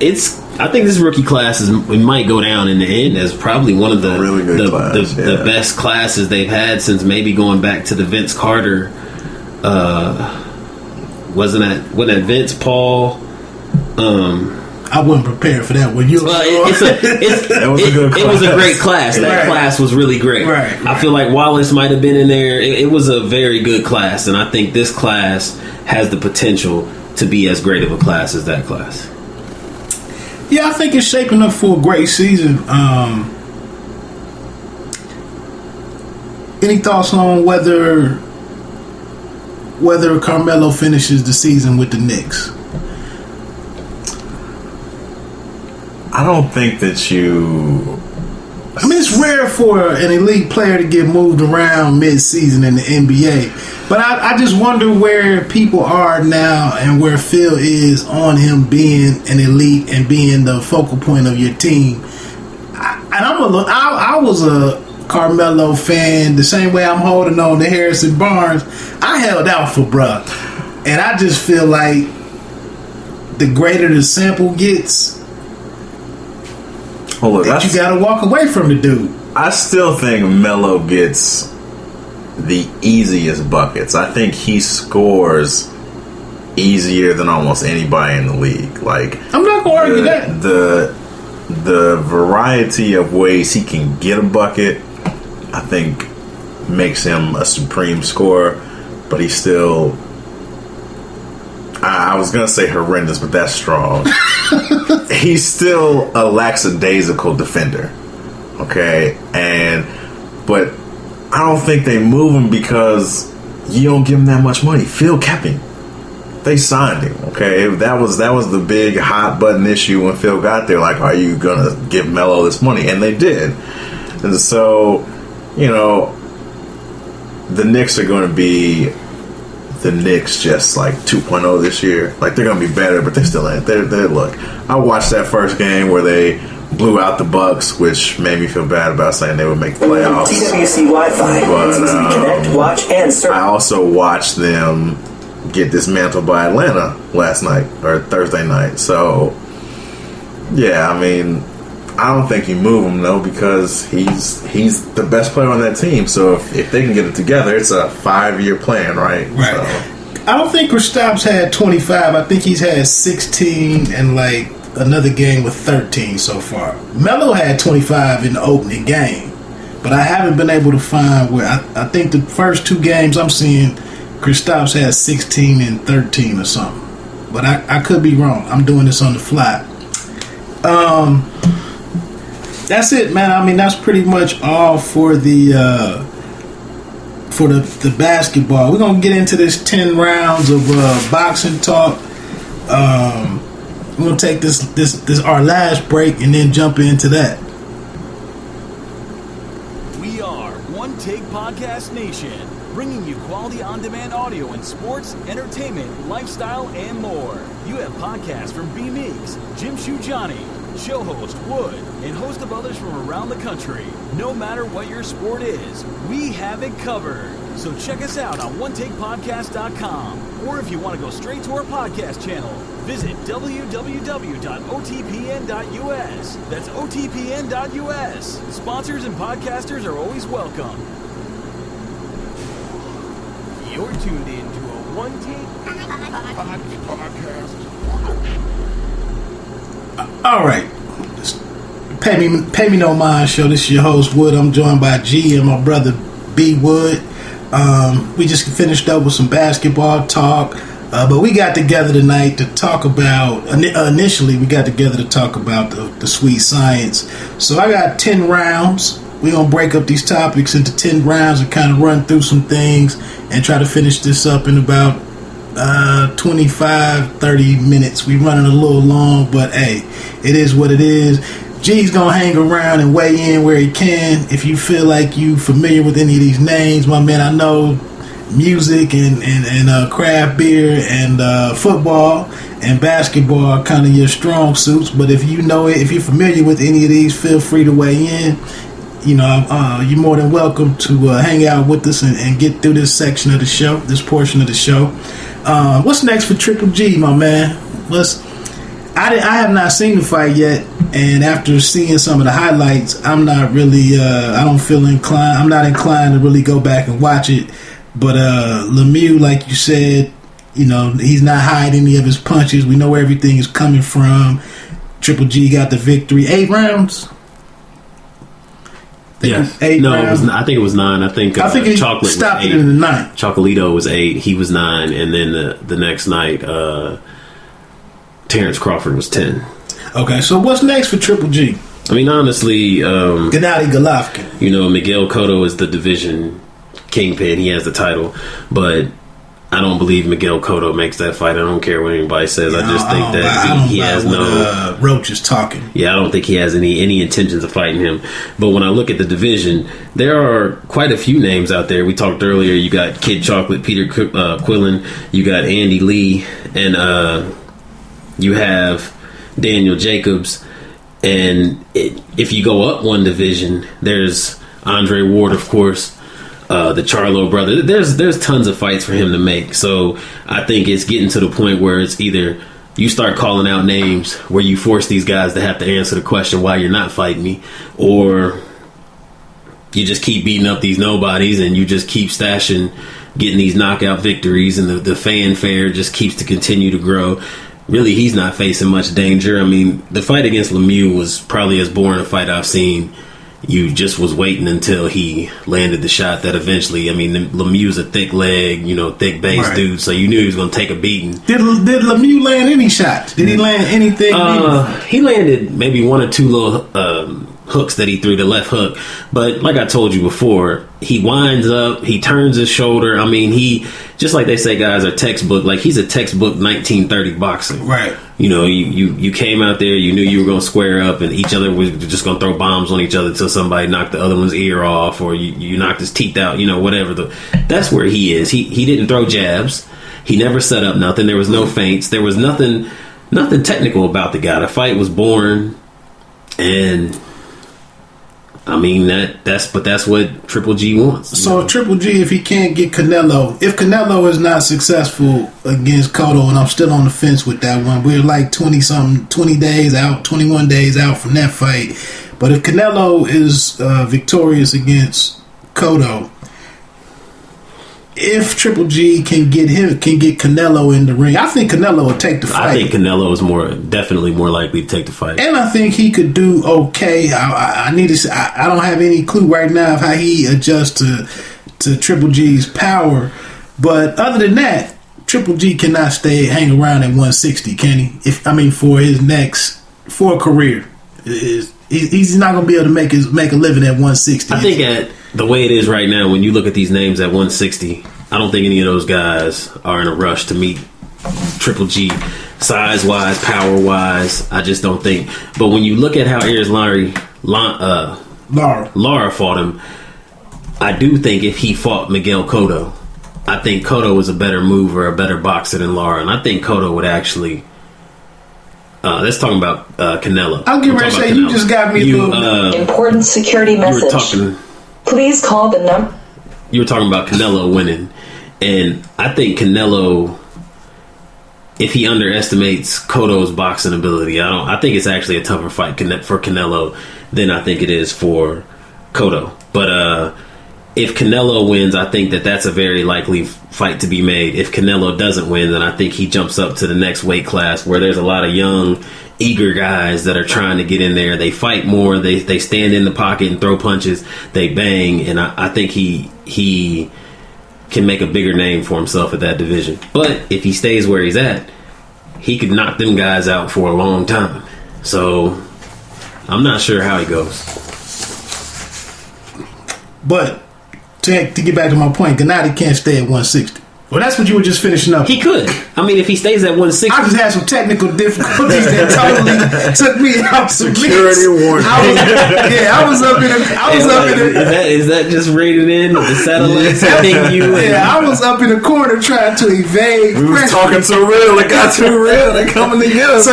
I think this rookie class might go down in the end as probably one of the really good class, the best classes they've had since maybe going back to the Vince Carter. Wasn't that Vince Paul? I wasn't prepared for that. When you, it was a great class. That class was really great. Right. I feel like Wallace might have been in there. It was a very good class, and I think this class has the potential to be as great of a class as that class. Yeah, I think it's shaping up for a great season. Any thoughts on whether Carmelo finishes the season with the Knicks? I don't think that you... I mean, it's rare for an elite player to get moved around mid-season in the NBA. But I just wonder where people are now and where Phil is on him being an elite and being the focal point of your team. I was a Carmelo fan the same way I'm holding on to Harrison Barnes. I held out for bruh. And I just feel like the greater the sample gets, that you got to walk away from the dude. I still think Melo gets the easiest buckets. I think he scores easier than almost anybody in the league. Like, I'm not going to argue that. The variety of ways he can get a bucket, I think, makes him a supreme scorer. But he's still... I was going to say horrendous, but that's strong. He's still a lackadaisical defender. Okay? But I don't think they move him because you don't give him that much money. Phil kept him. They signed him. Okay? That was the big hot button issue when Phil got there. Like, are you going to give Melo this money? And they did. And so, the Knicks are going to be the Knicks just like 2.0 this year. Like, they're going to be better, but they still ain't. Look, I watched that first game where they blew out the Bucks, which made me feel bad about saying they would make the playoffs. TWC Wi-Fi. But connect, watch, and search. I also watched them get dismantled by Atlanta last night or Thursday night. So, yeah, I mean, I don't think you move him though because he's the best player on that team. So if they can get it together, it's a 5-year plan, right? Right. So. I don't think Kristaps had 25. I think he's had 16 and like another game with 13 so far. Melo had 25 in the opening game, but I haven't been able to find where. I think the first 2 games I'm seeing, Kristaps had 16 and 13 or something. But I could be wrong. I'm doing this on the fly. That's it, man. I mean, that's pretty much all for the basketball. We're gonna get into this 10 rounds of boxing talk. We're gonna take this our last break and then jump into that. We are One Take Podcast Nation, bringing you quality on-demand audio in sports, entertainment, lifestyle, and more. You have podcasts from B Meeks, Jim Shoe Johnny, show host Wood, and host of others from around the country. No matter what your sport is, we have it covered. So check us out on OneTakePodcast.com, or if you want to go straight to our podcast channel, visit www.otpn.us. That's otpn.us. Sponsors and podcasters are always welcome. You're tuned in to a One Take Podcast. All right, pay me no mind show. This is your host Wood. I'm joined by G and my brother B Wood. We just finished up with some basketball talk, but we got together tonight to talk about. Initially, we got together to talk about the sweet science. So I got 10 rounds. We're gonna break up these topics into 10 rounds and kind of run through some things and try to finish this up in about 25-30 minutes. We running a little long, but hey, it is what it is. G's gonna hang around and weigh in where he can. If you feel like you familiar with any of these names, my man, I know music and craft beer and football and basketball are kind of your strong suits, but if you know it, if you're familiar with any of these, feel free to weigh in. You're more than welcome to hang out with us and get through this section of the show, this portion of the show. What's next for Triple G, my man? I have not seen the fight yet, and after seeing some of the highlights, I'm not really. I don't feel inclined. I'm not inclined to really go back and watch it. But Lemieux, like you said, he's not hiding any of his punches. We know where everything is coming from. Triple G got the victory. 8 rounds. Yes. 8 rounds. I think it was 9. I think he Chocolate stopped was 8. it in the 9th. Chocolito was 8. He was 9, and then the next night, Terrence Crawford was 10. Okay, so what's next for Triple G? I mean, honestly, Gennady Golovkin. Miguel Cotto is the division kingpin. He has the title, but I don't believe Miguel Cotto makes that fight. I don't care what anybody says. I just think that he has no. Roach is talking. Yeah, I don't think he has any intentions of fighting him. But when I look at the division, there are quite a few names out there. We talked earlier. You got Kid Chocolate, Peter Quillen. You got Andy Lee, and you have Daniel Jacobs. And if you go up one division, there's Andre Ward, of course. The Charlo brother. There's tons of fights for him to make. So I think it's getting to the point where it's either you start calling out names where you force these guys to have to answer the question why you're not fighting me, or you just keep beating up these nobodies and you just keep stashing, getting these knockout victories, and the fanfare just keeps to continue to grow. Really, he's not facing much danger. I mean, the fight against Lemieux was probably as boring a fight I've seen. You just was waiting until he landed the shot that eventually, I mean, Lemieux's a thick leg, thick base dude, so you knew he was going to take a beating. Did Lemieux land any shots? Did he land anything? He landed maybe 1 or 2 little hooks that he threw, the left hook. But like I told you before, he winds up, he turns his shoulder. I mean, he, just like they say guys are textbook, like he's a textbook 1930 boxer. Right. You came out there, you knew you were going to square up, and each other was just going to throw bombs on each other until somebody knocked the other one's ear off, or you knocked his teeth out, whatever. That's where he is. He didn't throw jabs. He never set up nothing. There was no feints. There was nothing technical about the guy. The fight was boring, and I mean that's what Triple G wants. So Triple G, if he can't get Canelo, if Canelo is not successful against Cotto, and I'm still on the fence with that one, we're like 20 days out, 21 days out from that fight. But if Canelo is victorious against Cotto, if Triple G can get Canelo in the ring, I think Canelo will take the fight. I think Canelo is definitely more likely to take the fight, and I think he could do okay. I need to. I don't have any clue right now of how he adjusts to Triple G's power, but other than that, Triple G cannot hang around at 160, can he? For a career, he's not going to be able to make a living at 160. I think at the way it is right now, when you look at these names at 160, I don't think any of those guys are in a rush to meet Triple G, size-wise, power-wise. I just don't think. But when you look at how Ayers Lara fought him, I do think if he fought Miguel Cotto, I think Cotto was a better mover, a better boxer than Lara, and I think Cotto would actually. Let's talk about Canelo. I'll get ready to say Canelo. You just got me. Important security message. Please call the number. You were talking about Canelo winning, and I think Canelo, if he underestimates Cotto's boxing ability, I think it's actually a tougher fight for Canelo than I think it is for Cotto. But if Canelo wins, I think that's a very likely fight to be made. If Canelo doesn't win, then I think he jumps up to the next weight class where there's a lot of young, eager guys that are trying to get in there. They fight more. They stand in the pocket and throw punches. They bang, and I think he can make a bigger name for himself at that division. But if he stays where he's at, he could knock them guys out for a long time. So I'm not sure how he goes. But to get back to my point, Gennady can't stay at 160. Well, that's what you were just finishing up. He could. I mean, if he stays at 160. I just had some technical difficulties that totally took me out. Security warning. I was up in a. Is that just rated in the satellites? I was up in a corner trying to evade. We was talking too real. It got too real. They coming to get us.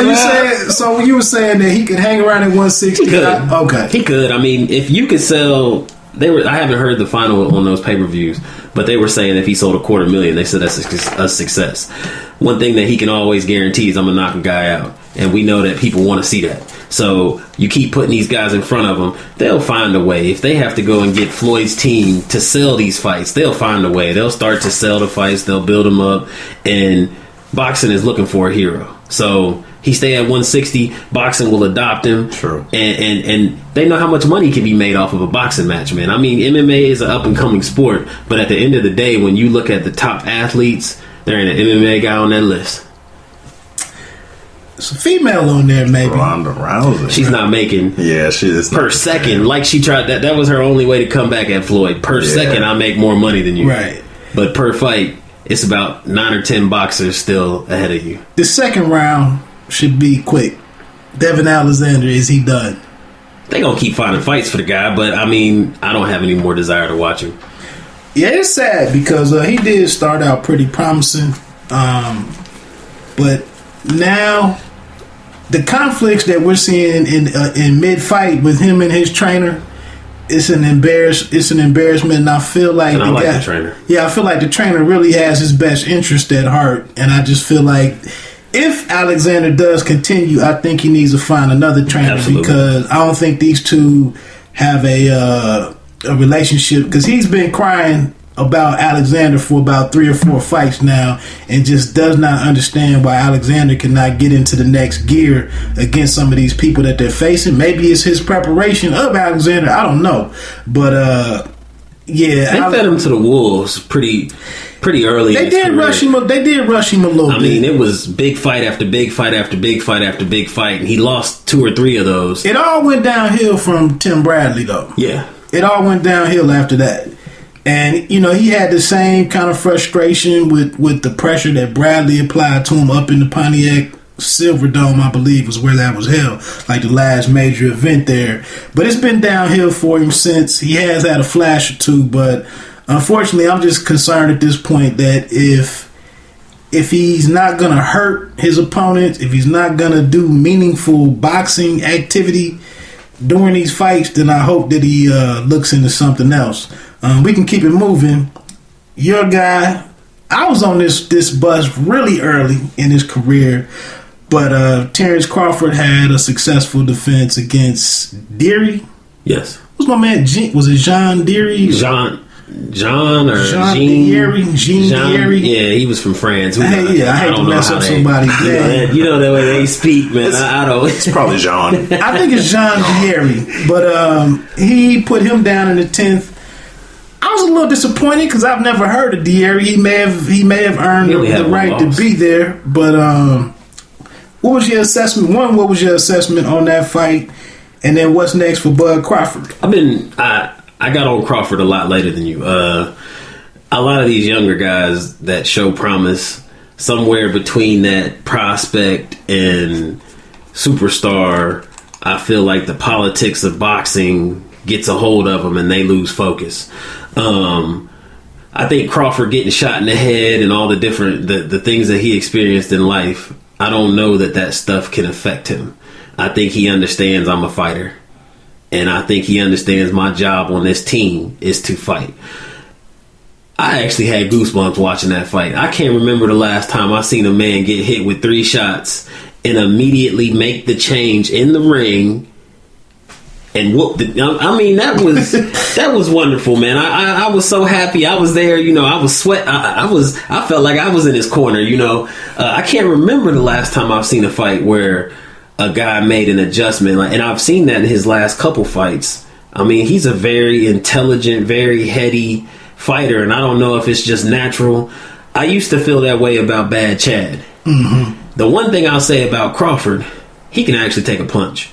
So you were saying that he could hang around at 160? He could. Okay, he could. I mean, if you could sell. I haven't heard the final on those pay-per-views, But they were saying if he sold $250,000, they said that's a success. One thing that he can always guarantee is I'm going to knock a guy out. And we know that people want to see that. So you keep putting these guys in front of them, they'll find a way. If they have to go and get Floyd's team to sell these fights, they'll find a way. They'll start to sell the fights. They'll build them up. And boxing is looking for a hero. So he stay at 160, boxing will adopt him. True. And they know how much money can be made off of a boxing match, man. I mean, MMA is an up-and-coming sport. But at the end of the day, when you look at the top athletes, there ain't an MMA guy on that list. It's a female on there, maybe. Ronda Rousey. She's not making she is per second. Like she tried that was her only way to come back at Floyd. Per second, I make more money than you. Right. But per fight, it's about 9 or 10 boxers still ahead of you. The second round should be quick. Devin Alexander, is he done? They gonna keep finding fights for the guy, but I mean, I don't have any more desire to watch him. Yeah, it's sad because he did start out pretty promising, but now the conflicts that we're seeing in mid-fight with him and his trainer, it's an embarrassment, and I feel like the trainer. Yeah, I feel like the trainer really has his best interest at heart, and I just feel like if Alexander does continue, I think he needs to find another trainer. Absolutely. Because I don't think these two have a relationship, because he's been crying about Alexander for about 3 or 4 fights now and just does not understand why Alexander cannot get into the next gear against some of these people that they're facing. Maybe it's his preparation of Alexander. I don't know. But, yeah. They fed him to the wolves pretty early. They did rush him a little bit. I mean, it was big fight after big fight after big fight after big fight, and he lost 2 or 3 of those. It all went downhill from Tim Bradley, though. Yeah. It all went downhill after that. And, you know, he had the same kind of frustration with the pressure that Bradley applied to him up in the Pontiac Silverdome, I believe, was where that was held, like the last major event there. But it's been downhill for him since. He has had a flash or two, but unfortunately, I'm just concerned at this point that if he's not going to hurt his opponents, if he's not going to do meaningful boxing activity during these fights, then I hope that he looks into something else. We can keep it moving. Your guy, I was on this bus really early in his career, but Terrence Crawford had a successful defense against Deary. Yes. What's my man? Was it Jean Deary? Jean Deary. Yeah, he was from France. I hate to mess up somebody's name. You know the way they speak, man. I don't. It's probably Jean. I think it's Jean Deary, but he put him down in the 10th. I was a little disappointed because I've never heard of Deary. He may have earned the right to be there, but what was your assessment? What was your assessment on that fight? And then what's next for Bud Crawford? I got on Crawford a lot later than you. A lot of these younger guys that show promise, somewhere between that prospect and superstar, I feel like the politics of boxing gets a hold of them and they lose focus. I think Crawford getting shot in the head and all the different the things that he experienced in life, I don't know that stuff can affect him. I think he understands I'm a fighter, and I think he understands my job on this team is to fight. I actually had goosebumps watching that fight. I can't remember the last time I seen a man get hit with 3 shots and immediately make the change in the ring and whoop the. I mean, that was wonderful, man. I was so happy. I was there, you know. I was sweat. I felt like I was in his corner, you know. I can't remember the last time I've seen a fight where a guy made an adjustment, and I've seen that in his last couple fights. I mean, he's a very intelligent, very heady fighter, and I don't know if it's just natural. I used to feel that way about Bad Chad. Mm-hmm. The one thing I'll say about Crawford, he can actually take a punch,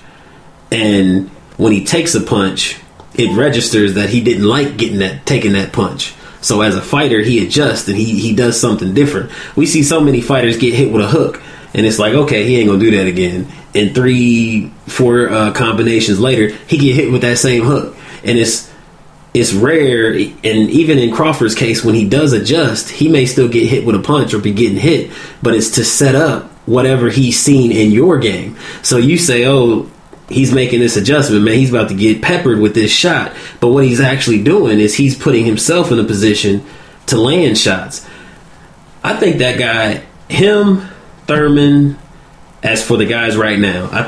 and when he takes a punch, it registers that he didn't like taking that punch. So as a fighter, he adjusts and he does something different. We see so many fighters get hit with a hook, and it's like, okay, he ain't gonna do that again. And 3-4 combinations later, he get hit with that same hook, and it's rare. And even in Crawford's case, when he does adjust, he may still get hit with a punch or be getting hit, but it's to set up whatever he's seen in your game. So you say, oh, he's making this adjustment, man, he's about to get peppered with this shot. But what he's actually doing is he's putting himself in a position to land shots. I think that guy, him, Thurman, as for the guys right now, I